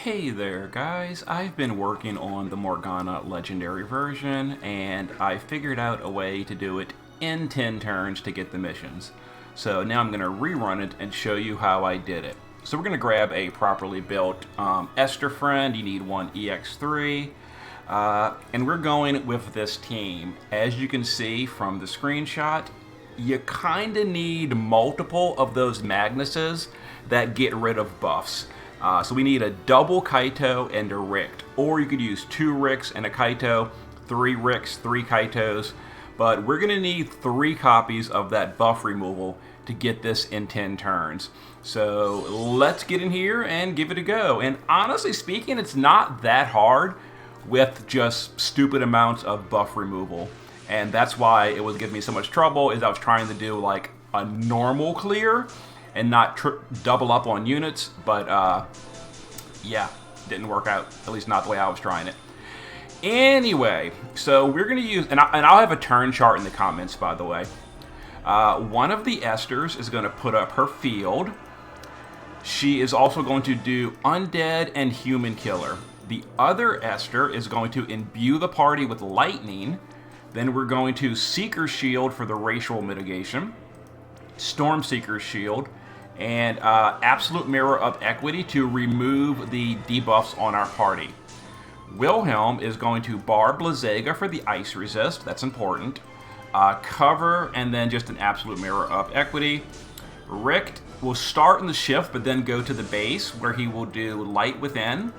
Hey there guys, I've been working on the Morgana Legendary version and I figured out a way to do it in 10 turns to get the missions. So now I'm going to rerun it and show you how I did it. So we're going to grab a properly built Esther friend. You need one EX3 and we're going with this team. As you can see from the screenshot, you kind of need multiple of those Magnuses that get rid of buffs. So we need a double Kaito and a Richt. Or you could use 2 Ricks and a Kaito, 3 Ricks, 3 Kaitos. But we're going to need 3 copies of that buff removal to get this in 10 turns. So let's get in here and give it a go. And honestly speaking, it's not that hard with just stupid amounts of buff removal. And that's why it was giving me so much trouble, is I was trying to do like a normal clear and not double up on units, but yeah, didn't work out, at least not the way I was trying it. Anyway, so we're going to use, and I'll have a turn chart in the comments, by the way. One of the Esthers is going to put up her field. She is also going to do Undead and Human Killer. The other Esther is going to imbue the party with Lightning. Then we're going to Seeker Shield for the racial mitigation, Storm Seeker Shield, and Absolute Mirror of Equity to remove the debuffs on our party. Wilhelm is going to bar Blazega for the ice resist. That's important. Cover, and then just an Absolute Mirror of Equity. Richt will start in the shift, but then go to the base, where he will do Light Within,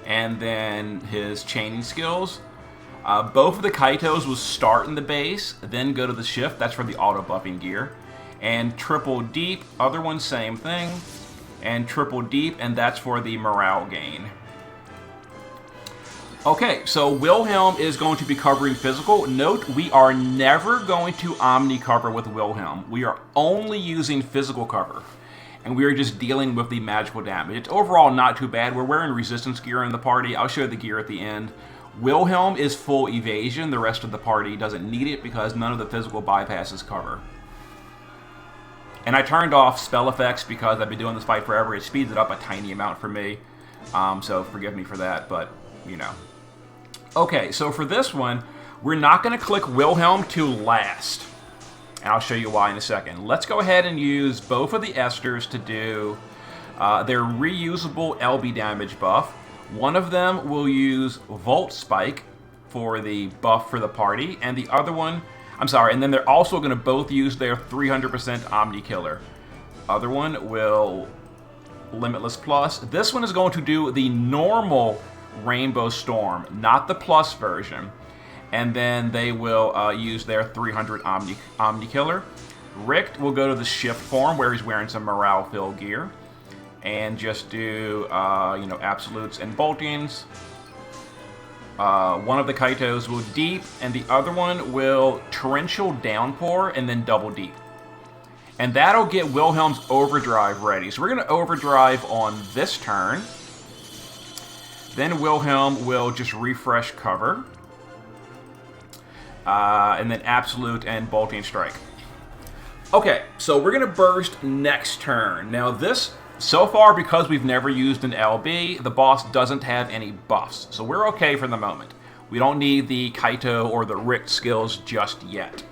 and then his chaining skills. Both of the Kaitos will start in the base, then go to the shift. That's for the auto buffing gear. And triple deep, other one same thing. And triple deep, and that's for the morale gain. Okay, so Wilhelm is going to be covering physical. Note, we are never going to Omni cover with Wilhelm. We are only using physical cover. And we are just dealing with the magical damage. It's overall not too bad. We're wearing resistance gear in the party. I'll show you the gear at the end. Wilhelm is full evasion. The rest of the party doesn't need it because none of the physical bypasses cover. And I turned off spell effects because I've been doing this fight forever. It speeds it up a tiny amount for me. So forgive me for that, but, you know. Okay, so for this one, we're not going to click Wilhelm to last. And I'll show you why in a second. Let's go ahead and use both of the Esthers to do their reusable LB damage buff. One of them will use Volt Spike for the buff for the party, and the other one, and then they're also going to both use their 300% Omni Killer. Other one will Limitless Plus. This one is going to do the normal Rainbow Storm, not the plus version. And then they will use their 300 Omni Killer. Richt will go to the shift form where he's wearing some morale fill gear. And just do, absolutes and boltings. One of the Kaitos will deep, and the other one will torrential downpour and then double deep. And that'll get Wilhelm's overdrive ready. So we're going to overdrive on this turn. Then Wilhelm will just refresh cover. And then absolute and bolting strike. Okay, so we're going to burst next turn. Now this, so far, because we've never used an LB, the boss doesn't have any buffs. So we're okay for the moment. We don't need the Kaito or the Richt skills just yet.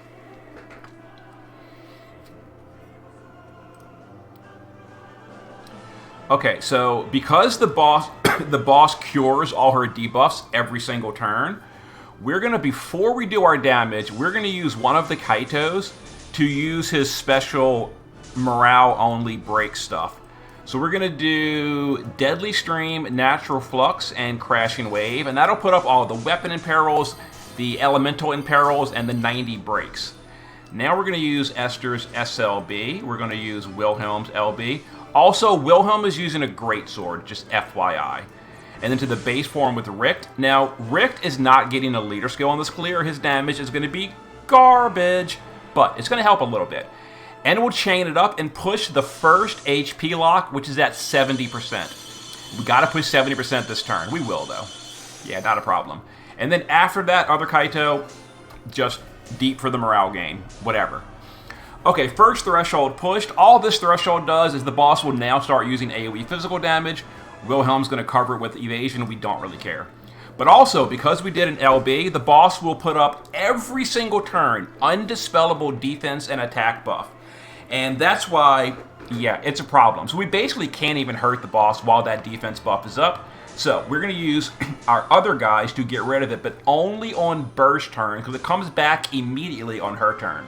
Okay, so because the boss cures all her debuffs every single turn, we're going to, before we do our damage, we're going to use one of the Kaitos to use his special morale-only break stuff. So we're going to do Deadly Stream, Natural Flux, and Crashing Wave. And that'll put up all the weapon imperils, the elemental imperils, and the 90 breaks. Now we're going to use Esther's SLB. We're going to use Wilhelm's LB. Also, Wilhelm is using a greatsword, just FYI. And then to the base form with Richt. Now, Richt is not getting a leader skill on this clear. His damage is going to be garbage, but it's going to help a little bit. And we'll chain it up and push the first HP lock, which is at 70%. We got to push 70% this turn. We will, though. Yeah, not a problem. And then after that, other Kaito, just deep for the morale gain. Whatever. Okay, first threshold pushed. All this threshold does is the boss will now start using AoE physical damage. Wilhelm's going to cover it with evasion. We don't really care. But also, because we did an LB, the boss will put up every single turn undispellable defense and attack buff. And that's why, yeah, it's a problem. So we basically can't even hurt the boss while that defense buff is up. So we're going to use our other guys to get rid of it, but only on burst turn, because it comes back immediately on her turn.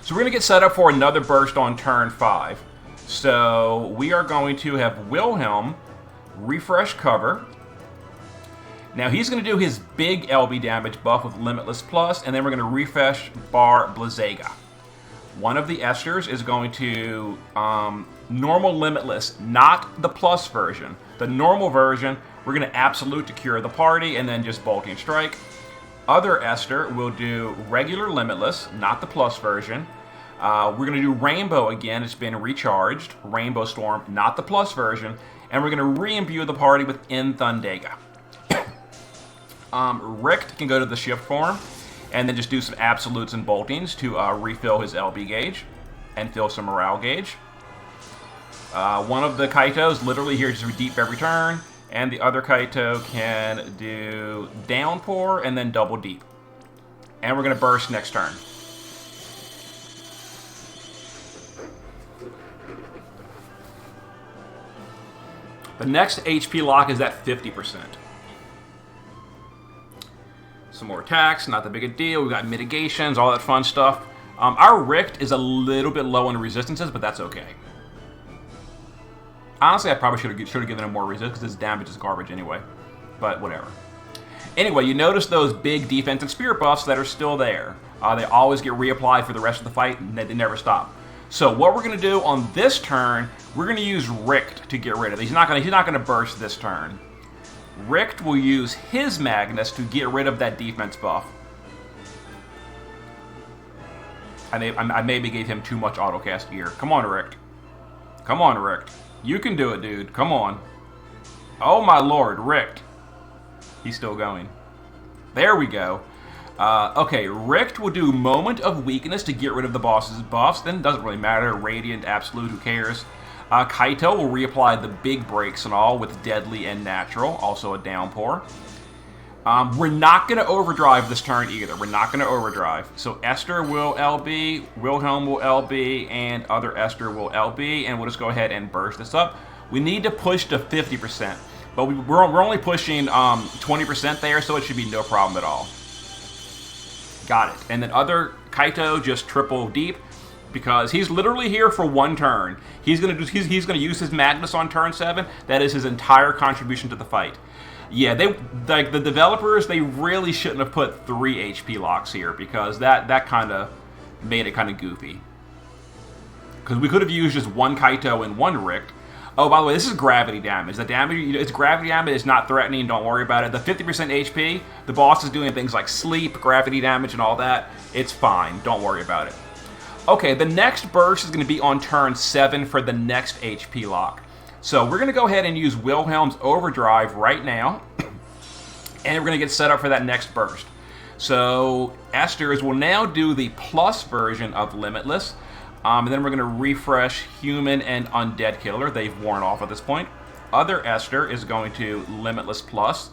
So we're going to get set up for another burst on turn 5. So we are going to have Wilhelm refresh cover. Now he's going to do his big LB damage buff with Limitless Plus, and then we're going to refresh Bar Blazega. One of the Esters is going to normal Limitless, not the Plus version. The normal version, we're going to Absolute to cure the party, and then just Bolting Strike. Other Esther will do regular Limitless, not the Plus version. We're going to do Rainbow again, it's been recharged. Rainbow Storm, not the Plus version. And we're going to re-imbue the party with Thundega. Richt can go to the shift form and then just do some absolutes and boltings to refill his LB gauge and fill some morale gauge. One of the Kaitos literally here just deep every turn, and the other Kaito can do downpour and then double deep. And we're going to burst next turn. The next HP lock is at 50%. Some more attacks, not that big a deal. We've got mitigations, all that fun stuff. Our Richt is a little bit low on resistances, but that's okay. Honestly, I probably should have given him more resistance because his damage is garbage anyway. But whatever. Anyway, you notice those big defense and spirit buffs that are still there. They always get reapplied for the rest of the fight, and they never stop. So what we're going to do on this turn, we're going to use Richt to get rid of it. He's not going to burst this turn. Richt will use his Magnus to get rid of that defense buff. I maybe gave him too much autocast gear. Come on, Richt. Come on, Richt. You can do it, dude. Come on. Oh, my lord, Richt. He's still going. There we go. Okay, Richt will do Moment of Weakness to get rid of the boss's buffs. Then it doesn't really matter. Radiant, Absolute, who cares? Kaito will reapply the big breaks and all with Deadly and Natural, also a downpour. We're not going to overdrive this turn either. We're not going to overdrive. So Esther will LB, Wilhelm will LB, and other Esther will LB, and we'll just go ahead and burst this up. We need to push to 50%, but we're only pushing 20% there, so it should be no problem at all. Got it. And then other Kaito just triple deep, because he's literally here for one turn. He's gonna use his Magnus on turn 7. That is his entire contribution to the fight. Yeah, the developers, they really shouldn't have put 3 HP locks here, because that kind of made it kind of goofy. Because we could have used just one Kaito and one Richt. Oh, by the way, this is gravity damage. The damage, it's gravity damage. It's not threatening. Don't worry about it. The 50% HP, the boss is doing things like sleep, gravity damage, and all that. It's fine. Don't worry about it. Okay, the next burst is going to be on turn 7 for the next HP lock. So we're going to go ahead and use Wilhelm's Overdrive right now. And we're going to get set up for that next burst. So Esther's will now do the plus version of Limitless. And then we're going to refresh Human and Undead Killer. They've worn off at this point. Other Esther is going to Limitless Plus.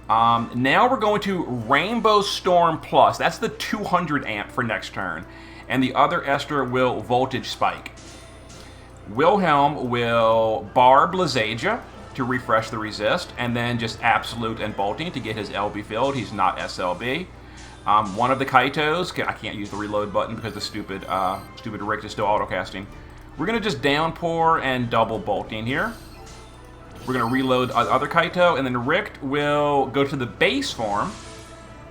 Now we're going to Rainbow Storm Plus. That's the 200 amp for next turn. And the other Esther will Voltage Spike. Wilhelm will Bar Blazega to refresh the resist, and then just Absolute and Bolting to get his LB filled. He's not SLB. One of the Kaitos, I can't use the reload button because the stupid Richt is still autocasting. We're going to just Downpour and double Bolting here. We're going to reload other Kaito, and then Richt will go to the base form,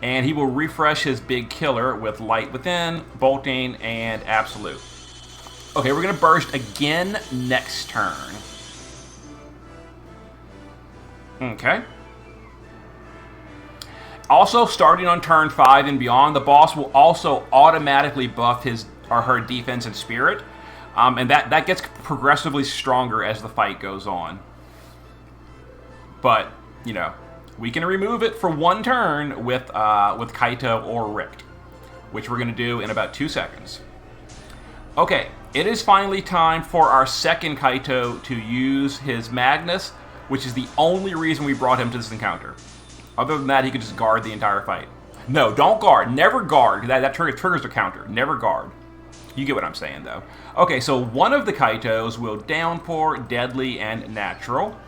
and he will refresh his big killer with Light Within, Bolting, and Absolute. Okay, we're going to burst again next turn. Okay. Also, starting on turn 5 and beyond, the boss will also automatically buff his or her defense and spirit. And that gets progressively stronger as the fight goes on. But, you know, we can remove it for one turn with Kaito or Richt, which we're going to do in about 2 seconds. Okay, It is finally time for our second Kaito to use his Magnus, which is the only reason we brought him to this encounter. Other than that, he could just guard the entire fight. No, don't guard. Never guard. That triggers a counter. Never guard. You get what I'm saying, though. Okay, so one of the Kaitos will Downpour, Deadly, and Natural.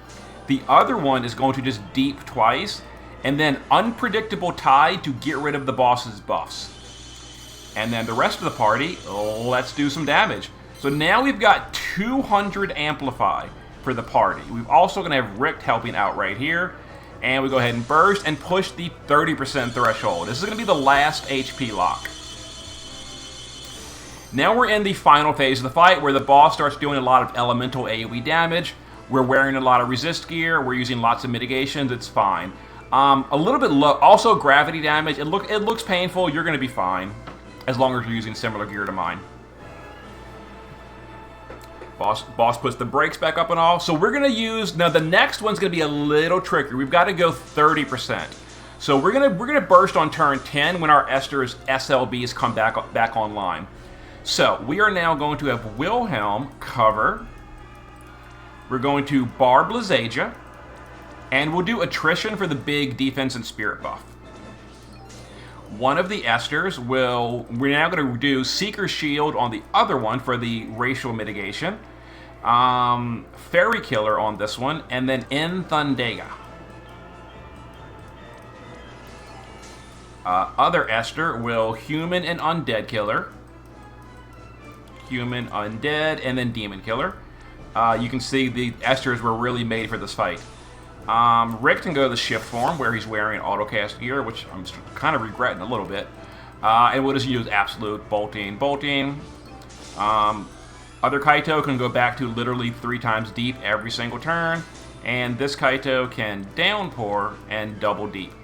The other one is going to just Deep twice, and then Unpredictable Tide to get rid of the boss's buffs. And then the rest of the party, let's do some damage. So now we've got 200 Amplify for the party. We've also going to have Richt helping out right here. And we go ahead and burst and push the 30% threshold. This is going to be the last HP lock. Now we're in the final phase of the fight where the boss starts doing a lot of elemental AoE damage. We're wearing a lot of resist gear. We're using lots of mitigations. It's fine. A little bit low. Also gravity damage. It looks painful. You're going to be fine as long as you're using similar gear to mine. Boss puts the brakes back up and all. So we're going to use... Now, the next one's going to be a little trickier. We've got to go 30%. So we're gonna burst on turn 10 when our Esther's SLBs come back online. So we are now going to have Wilhelm cover. We're going to Barb Lazaja. And we'll do Attrition for the big defense and spirit buff. One of the Esthers we're now going to do Seeker's Shield on the other one for the racial mitigation. Fairy Killer on this one, and then Thundega. Other Esther will Human and Undead Killer. Human, Undead, and then Demon Killer. You can see the Esthers were really made for this fight. Rick can go to the shift form where he's wearing autocast gear, which I'm kind of regretting a little bit. And we'll just use absolute bolting. Other Kaito can go back to literally 3 times deep every single turn. And this Kaito can downpour and double deep.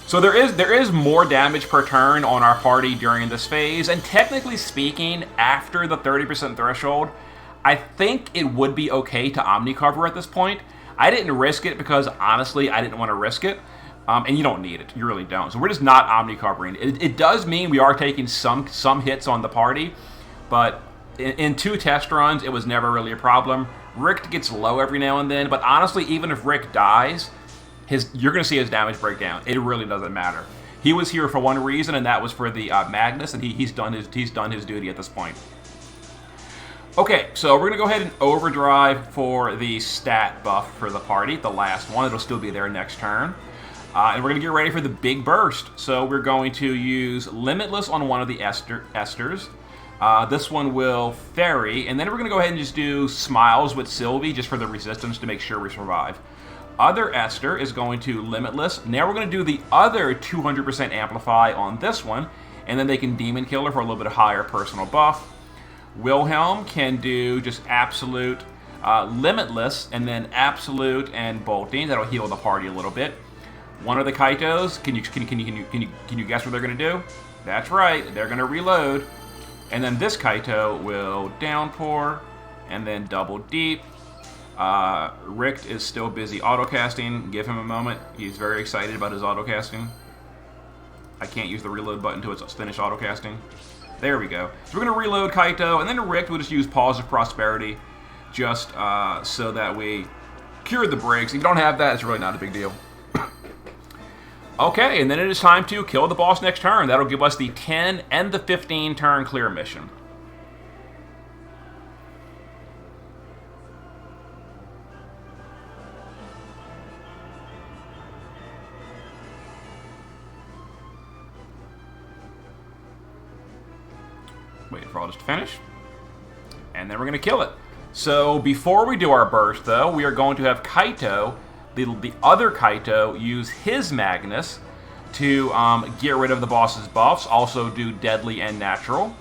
So there is more damage per turn on our party during this phase. And technically speaking, after the 30% threshold, I think it would be okay to Omni cover at this point. I didn't risk it because, honestly, I didn't want to risk it. And you don't need it. You really don't. So we're just not Omni covering. It does mean we are taking some hits on the party. But in 2 test runs, it was never really a problem. Rick gets low every now and then. But honestly, even if Rick dies, you're going to see his damage break down. It really doesn't matter. He was here for one reason, and that was for the Magnus. And he's done his duty at this point. Okay, so we're going to go ahead and overdrive for the stat buff for the party, the last one. It'll still be there next turn. And we're going to get ready for the big burst. So we're going to use Limitless on one of the Esthers. This one will Fairy, and then we're going to go ahead and just do Smiles with Sylvie just for the resistance to make sure we survive. Other Esther is going to Limitless. Now we're going to do the other 200% Amplify on this one, and then they can Demon Killer for a little bit higher personal buff. Wilhelm can do just Absolute, Limitless, and then Absolute and Bolting. That'll heal the party a little bit. One of the Kaitos, can you guess what they're going to do? That's right, they're going to reload. And then this Kaito will Downpour, and then double deep. Richt is still busy autocasting. Give him a moment. He's very excited about his autocasting. I can't use the reload button until it's finished autocasting. There we go. So we're going to reload Kaito, and then Richt will just use Pause of Prosperity just so that we cure the breaks. If you don't have that, it's really not a big deal. Okay, and then it is time to kill the boss next turn. That'll give us the 10 and the 15 turn clear mission. Wait for all this to finish. And then we're going to kill it. So before we do our burst, though, we are going to have Kaito, the other Kaito, use his Magnus to get rid of the boss's buffs. Also do Deadly and Natural.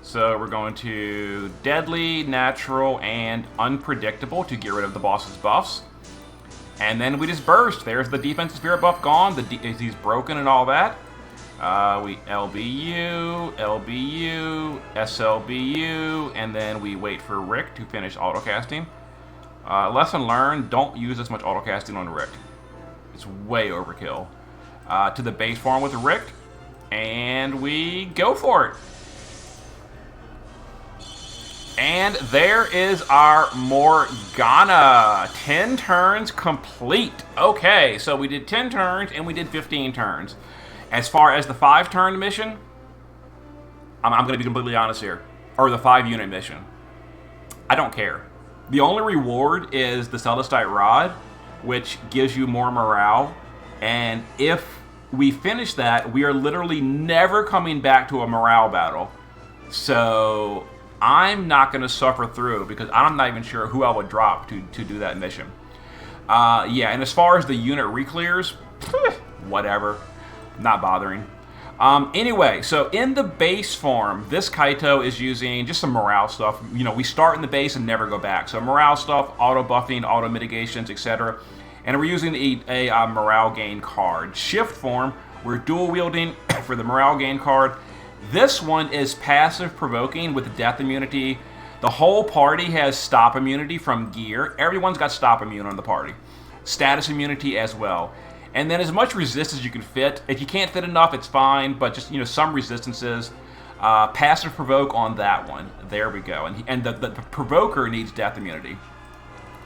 So we're going to Deadly, Natural, and Unpredictable to get rid of the boss's buffs. And then we just burst. There's the defensive spirit buff gone. He's broken and all that. We LBU, LBU, SLBU, and then we wait for Rick to finish autocasting. Lesson learned, don't use as much autocasting on Rick. It's way overkill. To the base farm with Rick, and we go for it. And there is our Morgana. 10 turns complete. Okay, so we did 10 turns and we did 15 turns. As far as the 5-turn mission, I'm going to be completely honest here. Or the 5-unit mission. I don't care. The only reward is the Celestite Rod, which gives you more morale. And if we finish that, we are literally never coming back to a morale battle. So I'm not going to suffer through because I'm not even sure who I would drop to do that mission. Yeah, and as far as the unit reclears, whatever. Not bothering. Anyway, so in the base form, this Kaito is using just some morale stuff. You know, we start in the base and never go back. So morale stuff, auto buffing, auto mitigations, etc. And we're using a morale gain card. Shift form, we're dual wielding for the morale gain card. This one is passive provoking with death immunity. The whole party has stop immunity from gear. Everyone's got stop immune on the party. Status immunity as well. And then as much resist as you can fit. If you can't fit enough, it's fine, but just, you know, some resistances. Passive provoke on that one. There we go. And the provoker needs death immunity.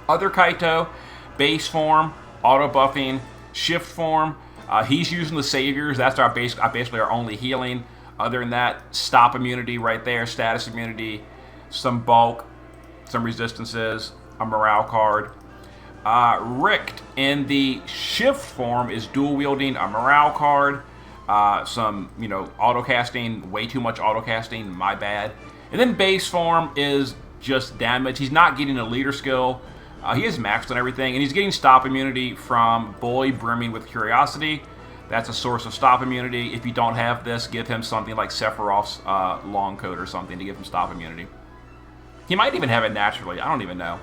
Other Kaito, base form, auto buffing, shift form. He's using the saviors. That's our basically our only healing. Other than that, stop immunity right there, status immunity, some bulk, some resistances, a morale card. Richt in the shift form is dual wielding a morale card, some, you know, auto casting, way too much auto casting, my bad. And then base form is just damage. He's not getting a leader skill. He is maxed on everything, and he's getting stop immunity from Boy Brimming with Curiosity. That's a source of stop immunity. If you don't have this, give him something like Sephiroth's long coat or something to give him stop immunity. He might even have it naturally. I don't even know.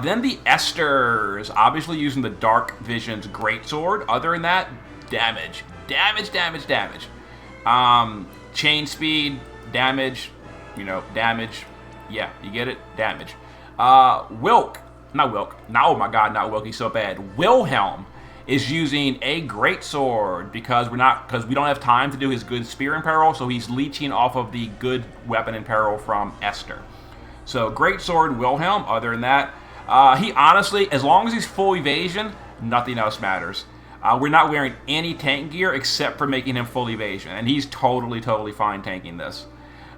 Then the Esters, obviously using the Dark Vision's Greatsword. Other than that, damage. Damage, damage, damage. Chain speed, damage, you know, damage. Yeah, you get it? Damage. Wilk, not Wilk. No, oh my god, not Wilk, he's so bad. Wilhelm is using a Greatsword because we don't have time to do his good Spear in Peril, so he's leeching off of the good Weapon in Peril from Esther. So Greatsword, Wilhelm. Other than that, he honestly, as long as he's full evasion, nothing else matters. We're not wearing any tank gear except for making him full evasion, and he's totally fine tanking this.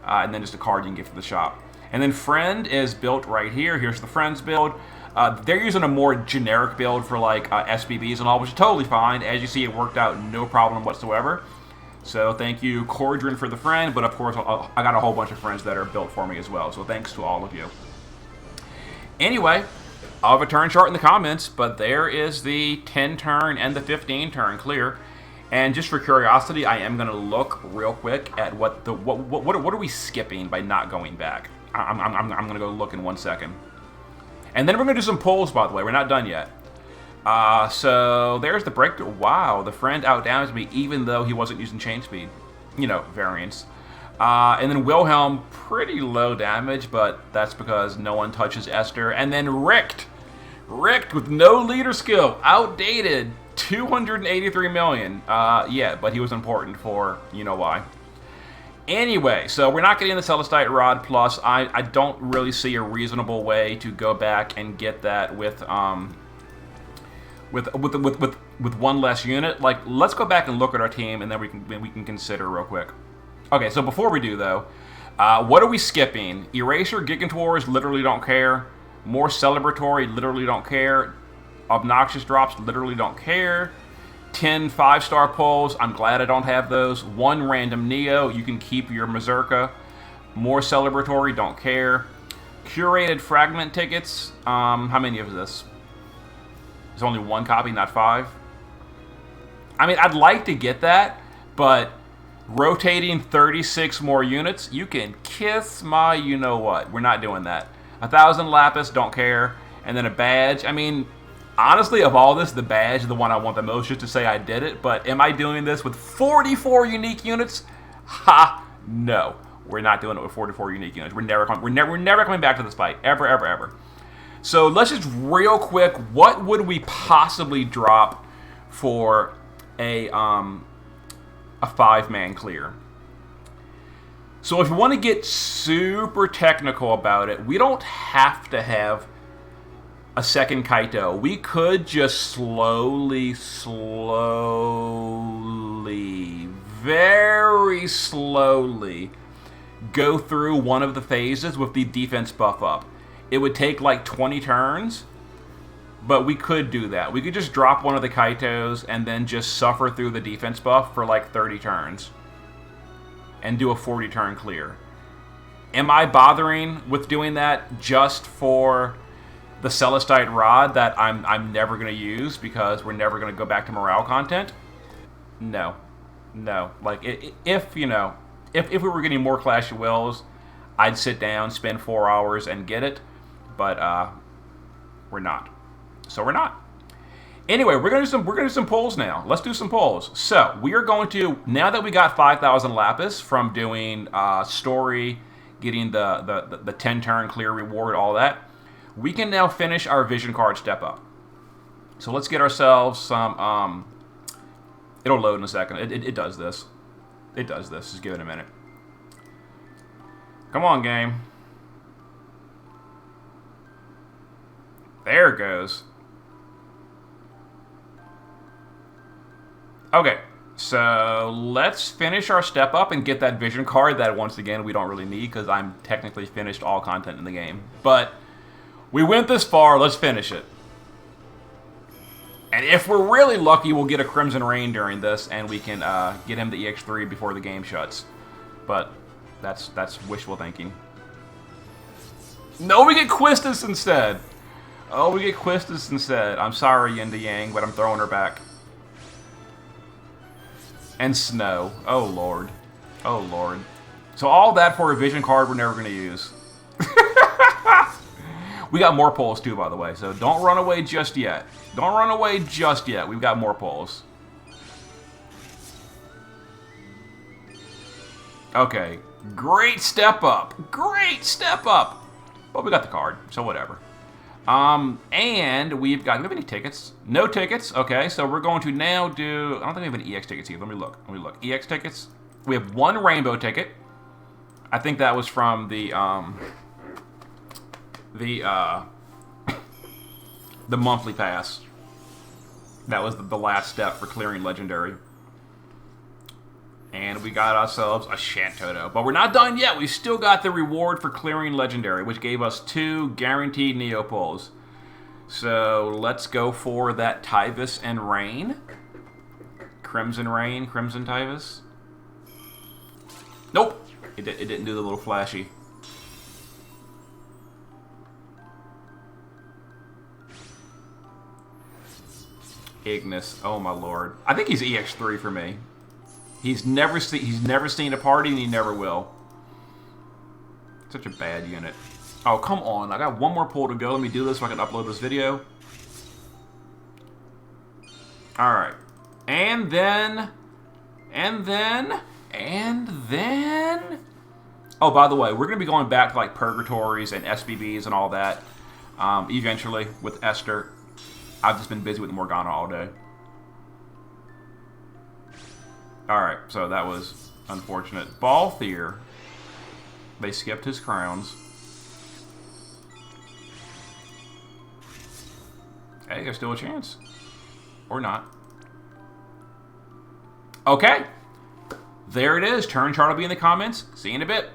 And then just a card you can get from the shop. And then Friend is built right here. Here's the Friends build. They're using a more generic build for like SBBs and all, which is totally fine. As you see, it worked out no problem whatsoever. So thank you, Cordrin, for the friend, but of course I got a whole bunch of friends that are built for me as well, so thanks to all of you. Anyway, I'll have a turn chart in the comments, but there is the 10 turn and the 15 turn clear. And just for curiosity, I am going to look real quick at what are we skipping by not going back. I'm going to go look in 1 second. And then we're going to do some polls, by the way. We're not done yet. So there's the breakthrough. Wow, the friend outdamaged me even though he wasn't using chain speed. You know, variance. And then Wilhelm, pretty low damage, but that's because no one touches Esther. And then Richt with no leader skill, outdated, 283 million. Yeah, but he was important for you know why. Anyway, so we're not getting the Celestite Rod Plus. I don't really see a reasonable way to go back and get that with one less unit. Like, let's go back and look at our team, and then we can consider real quick. Okay, so before we do though, what are we skipping? Eraser, Gigantors, literally don't care. More Celebratory, literally don't care. Obnoxious drops, literally don't care. 10 5-star pulls, I'm glad I don't have those. 1 random Neo, you can keep your Mazurka. More Celebratory, don't care. Curated Fragment tickets, how many of this? There's only 1 copy, not 5. I mean, I'd like to get that, but rotating 36 more units, you can kiss my you-know-what. We're not doing that. 1,000 Lapis, don't care. And then a badge, I mean, honestly, of all this, the badge is the one I want the most, just to say I did it. But am I doing this with 44 unique units? Ha! No, we're not doing it with 44 unique units. We're never coming back to this fight, ever, ever, ever. So let's just real quick, what would we possibly drop for a 5-man clear? So if you want to get super technical about it, we don't have to have a second Kaito. We could just slowly, very slowly go through one of the phases with the defense buff up. It would take like 20 turns, but we could do that. We could just drop one of the Kaitos and then just suffer through the defense buff for like 30 turns and do a 40 turn clear. Am I bothering with doing that just for the Celestite Rod that I'm never going to use because we're never going to go back to morale content? No. Like, if we were getting more Clash of Wills, I'd sit down, spend 4 hours, and get it. But we're not. So we're not. Anyway, we're gonna do some polls now. Let's do some polls. So we are going to, now that we got 5,000 Lapis from doing story, getting the 10 turn clear reward, all that, we can now finish our vision card step up. So let's get ourselves some. It'll load in a second. It does this. It does this. Just give it a minute. Come on, game. There it goes. Okay, so let's finish our step up and get that vision card that, once again, we don't really need because I'm technically finished all content in the game. But we went this far, let's finish it. And if we're really lucky, we'll get a Crimson Rain during this, and we can get him the EX3 before the game shuts. But that's wishful thinking. No, we get Quistis instead. Oh, we get Quistis instead. I'm sorry, Yin to Yang, but I'm throwing her back. And Snow. Oh, Lord. Oh, Lord. So all that for a vision card we're never going to use. We got more polls, too, by the way. So don't run away just yet. Don't run away just yet. We've got more polls. Okay. Great step up. Great step up. Well, we got the card, so whatever. And we've got, do we have any tickets? No tickets. Okay, so we're going to now do, I don't think we have any EX tickets either. Let me look. EX tickets. We have one rainbow ticket. I think that was from the monthly pass. That was the last step for clearing legendary. And we got ourselves a Shantoto. But we're not done yet. We still got the reward for clearing legendary, which gave us 2 guaranteed Neopulls. So let's go for that Tyvis and Rain. Crimson Rain, Crimson Tyvis. Nope. It didn't do the little flashy. Ignis. Oh my lord. I think he's EX3 for me. He's never seen a party, and he never will. Such a bad unit. Oh, come on. I got one more pull to go. Let me do this so I can upload this video. Alright. And then... Oh, by the way, we're going to be going back to, like, Purgatories and SBBs and all that. Eventually, with Esther. I've just been busy with Morgana all day. Alright, so that was unfortunate. Balthier. They skipped his crowns. Hey, there's still a chance. Or not. Okay. There it is. Turn chart will be in the comments. See you in a bit.